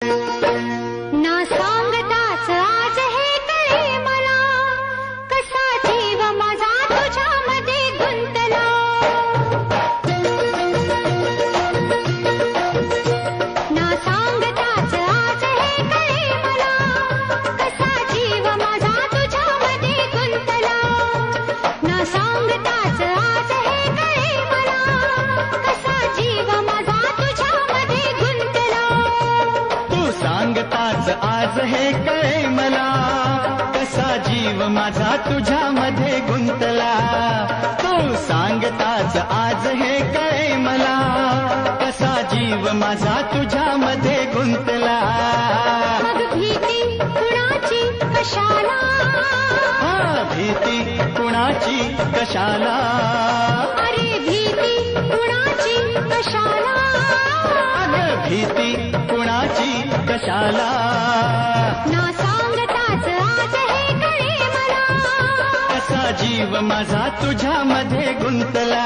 ना सांगताच आज हे कळे मला, कसा जीव माझा तुझ्यामध्ये गुंतला. ना सांगताच आज हे कळे मला, कसा जीव माझा तुझ्यामध्ये गुंतला. ना सांगताच आज हे कळे मला, कसा जीव माझा तुझ्यामध्ये गुंतला. तू सांगताच आज हे कळे मला, कसा जीव माझा तुझ्यामध्ये गुंतला. तू सांगताच आज हे कळे मला, कसा जीव माझा तुझ्यामध्ये गुंतला. मग भीती कुणाची कशाला, भीती कुणाची कशाला, अरे भीती कुणाची कशाला. अगं भीती कुणाची कशाला. ना सांगताच आज हे कळे मला, कसा जीव माझा तुझ्यामध्ये गुंतला.